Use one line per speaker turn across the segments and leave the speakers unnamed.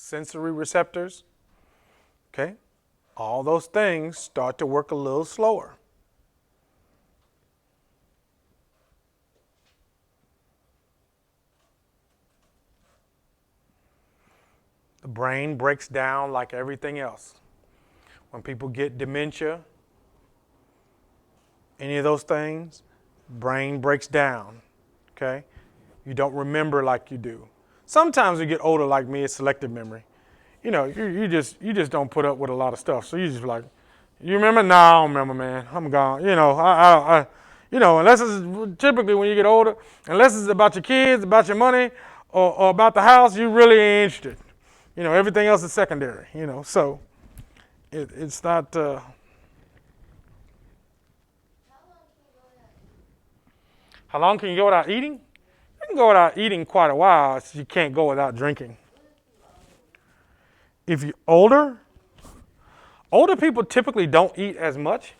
sensory receptors, okay? All those things start to work a little slower. The brain breaks down like everything else. When people get dementia, any of those things, brain breaks down, okay? You don't remember like you do. Sometimes you get older like me, it's selective memory. You know, you just don't put up with a lot of stuff. So you just like, you remember? No, I don't remember, man. I'm gone. You know, unless it's typically when you get older, unless it's about your kids, about your money, or about the house, you really ain't interested. You know, everything else is secondary. You know, so it's not. How long can you go without eating? You can go without eating quite a while. So you can't go without drinking. If you're older people typically don't eat as much.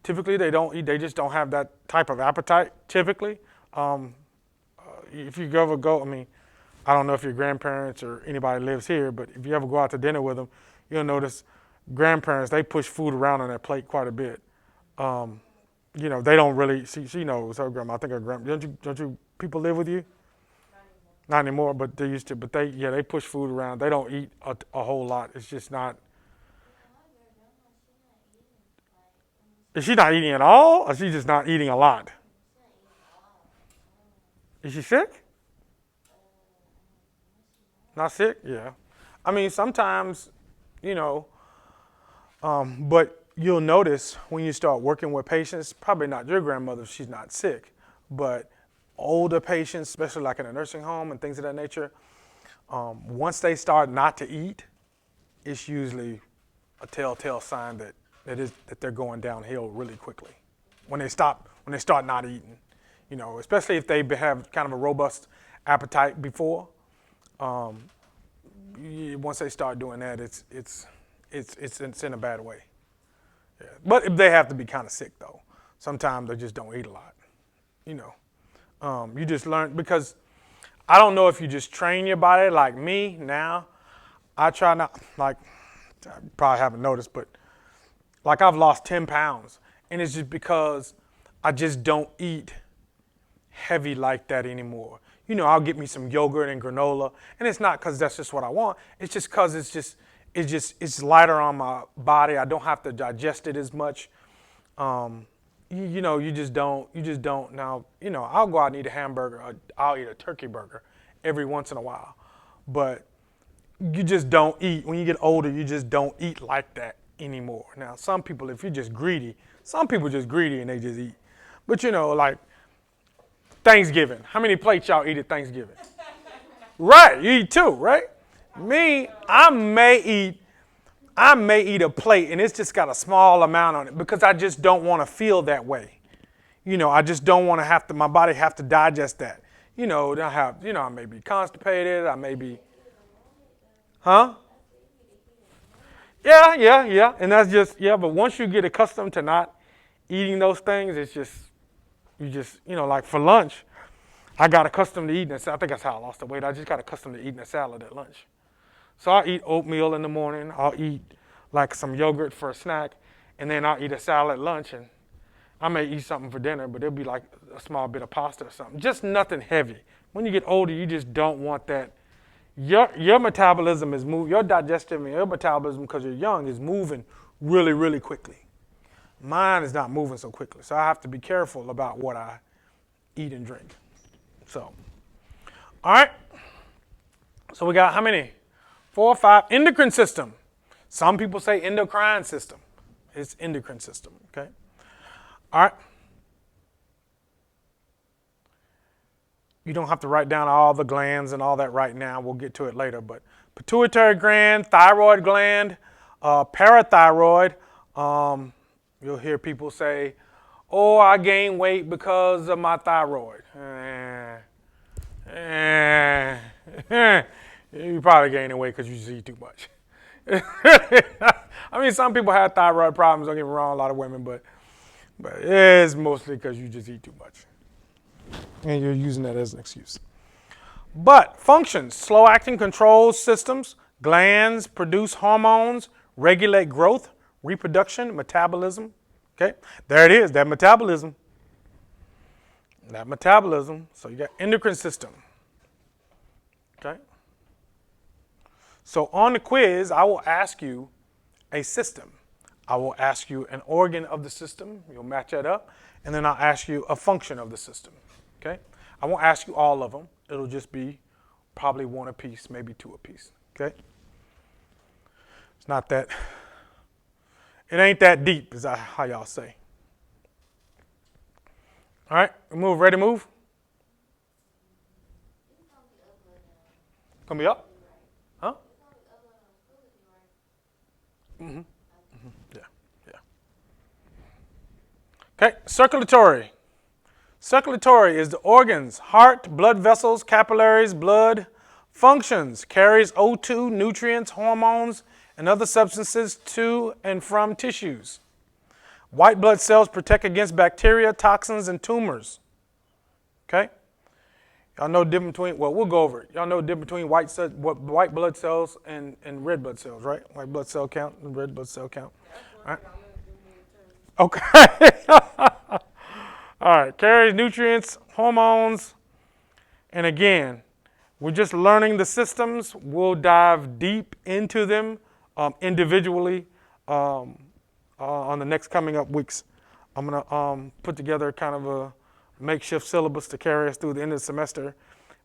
Typically they don't eat. They just don't have that type of appetite. Typically, if you ever go, I mean, I don't know if your grandparents or anybody lives here, but if you ever go out to dinner with them, you'll notice grandparents, they push food around on their plate quite a bit. You know, they don't really, she knows her grandma. I think her grandma, don't you people live with you? Not anymore, but they used to. But they push food around. They don't eat a whole lot. It's just not. Is she not eating at all, or is she just not eating a lot? Is she sick? Not sick? Yeah. I mean, sometimes, you know, but you'll notice when you start working with patients, probably not your grandmother if she's not sick, but older patients, especially like in a nursing home and things of that nature, once they start not to eat, it's usually a telltale sign that they're going downhill really quickly. When they start not eating, you know, especially if they have kind of a robust appetite before. Once they start doing that, it's in a bad way. Yeah. But if they have to be kind of sick though, sometimes they just don't eat a lot. You know, you just learn, because I don't know if you just train your body like me now. I try not, like, I probably haven't noticed, but like I've lost 10 pounds, and it's just because I just don't eat heavy like that anymore. You know, I'll get me some yogurt and granola, and it's not because that's just what I want. It's just because it's lighter on my body. I don't have to digest it as much. You just don't. Now, you know, I'll go out and eat a hamburger. Or I'll eat a turkey burger every once in a while, but you just don't eat. When you get older, you just don't eat like that anymore. Now, some people, if you're just greedy, some people just greedy and they just eat. But you know, like Thanksgiving, how many plates y'all eat at Thanksgiving? Right, you eat two, right? Me, I may eat a plate and it's just got a small amount on it because I just don't want to feel that way. You know, I just don't want to my body have to digest that. You know, I may be constipated, I may be, huh? Yeah. And that's just, but once you get accustomed to not eating those things, it's just, like for lunch, I got accustomed to eating a salad. I think that's how I lost the weight. I just got accustomed to eating a salad at lunch. So I'll eat oatmeal in the morning. I'll eat like some yogurt for a snack, and then I'll eat a salad at lunch, and I may eat something for dinner, but it'll be like a small bit of pasta or something. Just nothing heavy. When you get older, you just don't want that. Your metabolism is moving, your digestive and your metabolism, because you're young, is moving really, really quickly. Mine is not moving so quickly, so I have to be careful about what I eat and drink. So, all right. So we got how many? 4 or 5. Endocrine system. Some people say endocrine system. It's endocrine system, okay? All right. You don't have to write down all the glands and all that right now. We'll get to it later. But pituitary gland, thyroid gland, parathyroid. You'll hear people say, oh, I gained weight because of my thyroid. You probably gaining weight because you just eat too much. I mean, some people have thyroid problems, don't get me wrong, a lot of women, but it's mostly because you just eat too much. And you're using that as an excuse. But functions, slow-acting control systems, Glands produce hormones, regulate growth, reproduction, metabolism. Okay, there it is, that metabolism. That metabolism. So you got endocrine system. Okay. So on the quiz, I will ask you a system. I will ask you an organ of the system. You'll match that up. And then I'll ask you a function of the system. Okay? I won't ask you all of them. It'll just be probably one apiece, maybe two apiece. Okay? It's not that, it ain't that deep, is how y'all say. All right, move, ready to move? Gonna be up? Huh? Mm-hmm. Yeah, yeah. Okay, circulatory. Circulatory is the organs, heart, blood vessels, capillaries, blood, functions, carries O2, nutrients, hormones, and other substances to and from tissues. White blood cells protect against bacteria, toxins, and tumors. Okay? Y'all know the difference between, well, we'll go over it. Y'all know the difference between white blood cells and red blood cells, right? White blood cell count and red blood cell count. All right. Okay. All right. Carries nutrients, hormones, and again, we're just learning the systems. We'll dive deep into them individually on the next coming up weeks. I'm going to put together kind of a makeshift syllabus to carry us through the end of the semester,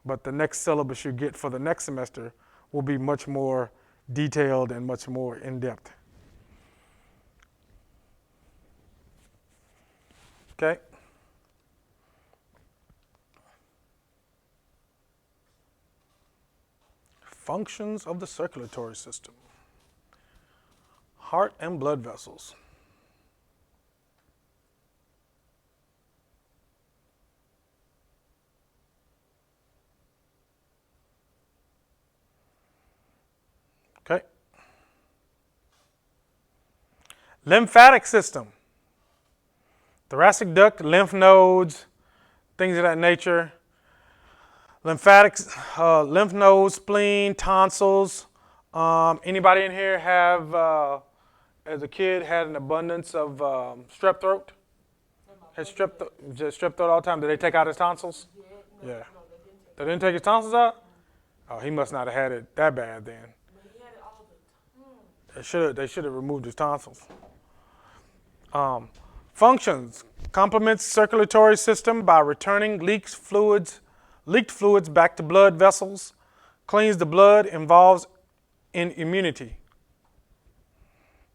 but the next syllabus you get for the next semester will be much more detailed and much more in-depth. Okay? Functions of the circulatory system. Heart and blood vessels. Okay. Lymphatic system. Thoracic duct, lymph nodes, things of that nature. Lymphatics, lymph nodes, spleen, tonsils. Anybody in here have, as a kid, had an abundance of strep throat? Had strep throat all the time. Did they take out his tonsils? Yeah. They didn't take his tonsils out? Oh, he must not have had it that bad then. They should have removed his tonsils. Functions. Complements circulatory system by returning leaked fluids back to blood vessels. Cleans the blood, involves in immunity.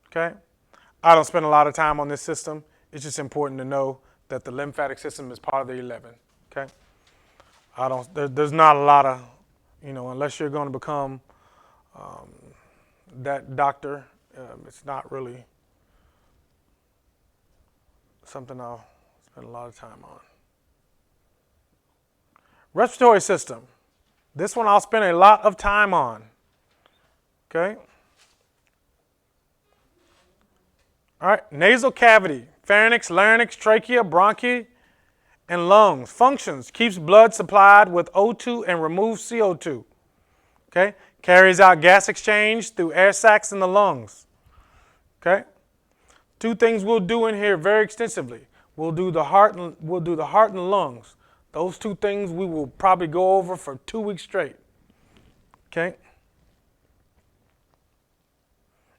Okay? I don't spend a lot of time on this system. It's just important to know that the lymphatic system is part of the 11. Okay? There's not a lot of, unless you're going to become that doctor, it's not really something I'll spend a lot of time on. Respiratory system. This one I'll spend a lot of time on. Okay? All right, nasal cavity, pharynx, larynx, trachea, bronchi, and lungs. Functions, keeps blood supplied with O2 and removes CO2. Okay? Carries out gas exchange through air sacs in the lungs. Okay? Two things we'll do in here very extensively. We'll do the heart and the lungs. Those two things we will probably go over for 2 weeks straight. Okay?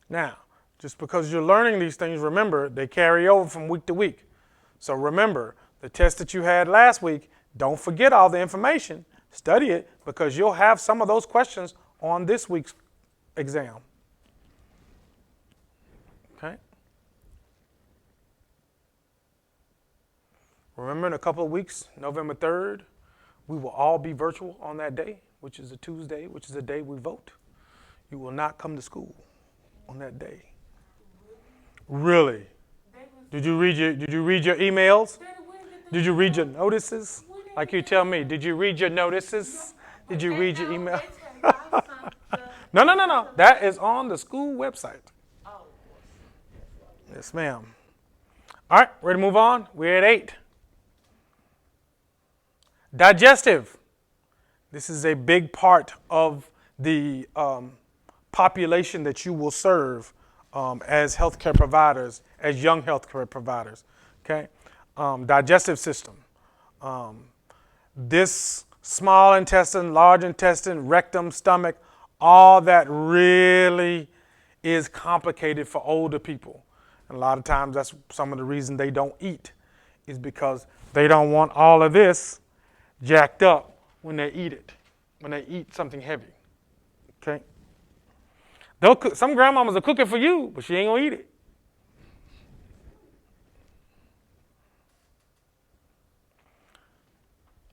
Now, just because you're learning these things, remember, they carry over from week to week. So remember, the test that you had last week, don't forget all the information. Study it because you'll have some of those questions on this week's exam. Okay? Remember, in a couple of weeks, November 3rd, we will all be virtual on that day, which is a Tuesday, which is the day we vote. You will not come to school on that day. Really? Did you read your emails? Did you read your notices? Like you tell me, did you read your notices? Did you read your email? No. That is on the school website. Yes, ma'am. All right, ready to move on? We're at 8. Digestive. This is a big part of the population that you will serve as healthcare providers, as young healthcare providers. Okay, digestive system. This small intestine, large intestine, rectum, stomach, all that really is complicated for older people. And a lot of times that's some of the reason they don't eat, is because they don't want all of this jacked up when they eat it, when they eat something heavy. Okay? They'll cook, some grandmamas will cook it for you, but she ain't gonna eat it.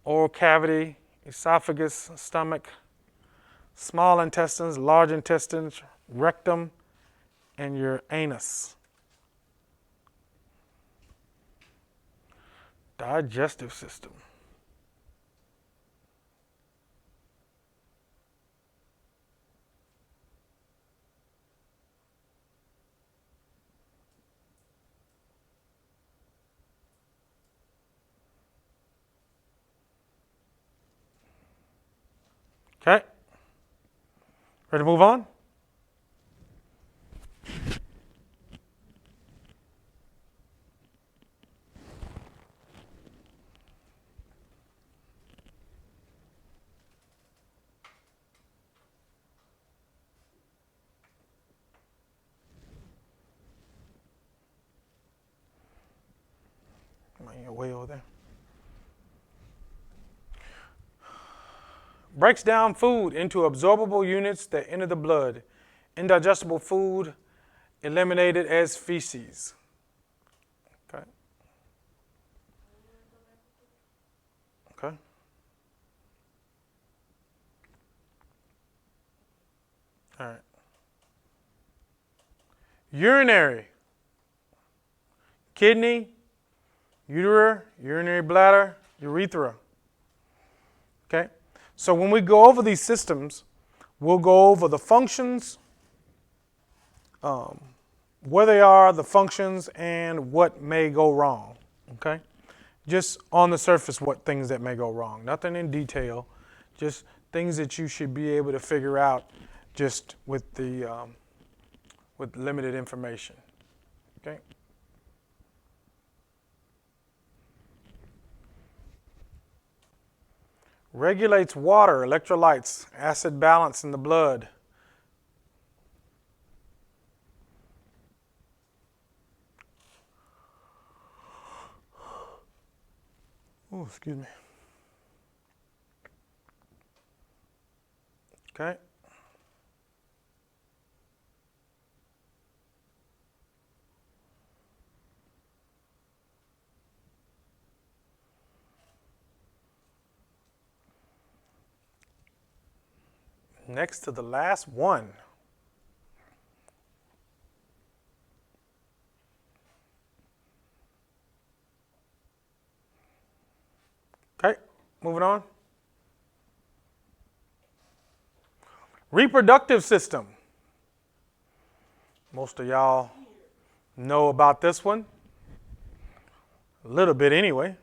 Oral cavity, esophagus, stomach, small intestines, large intestines, rectum, and your anus. Digestive system. Okay? Ready to move on? You're way over there. Breaks down food into absorbable units that enter the blood. Indigestible food eliminated as feces. Okay. Okay. All right. Urinary. Kidney, urinary bladder, urethra. Okay? So when we go over these systems, we'll go over the functions, where they are, the functions, and what may go wrong. Okay? Just on the surface, what things that may go wrong. Nothing in detail, just things that you should be able to figure out just with the with limited information. Okay? Regulates water, electrolytes, acid balance in the blood. Oh, excuse me. Okay. Next to the last one. Okay, moving on. Reproductive system. Most of y'all know about this one. A little bit anyway.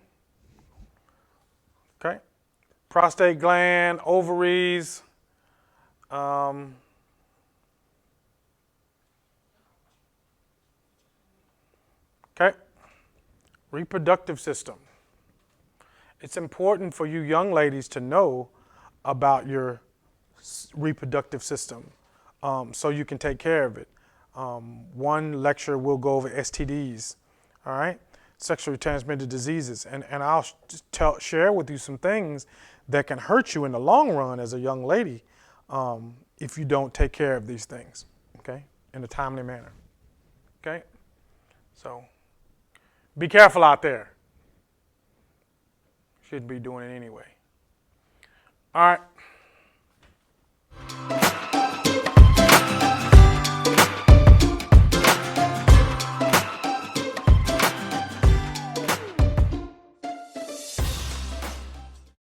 Okay. Prostate gland, ovaries. Okay. Reproductive system. It's important for you young ladies to know about your reproductive system so you can take care of it. One lecture will go over STDs, all right? Sexually transmitted diseases. And I'll share with you some things that can hurt you in the long run as a young lady if you don't take care of these things, okay, in a timely manner, okay? So be careful out there. Shouldn't be doing it anyway. All right.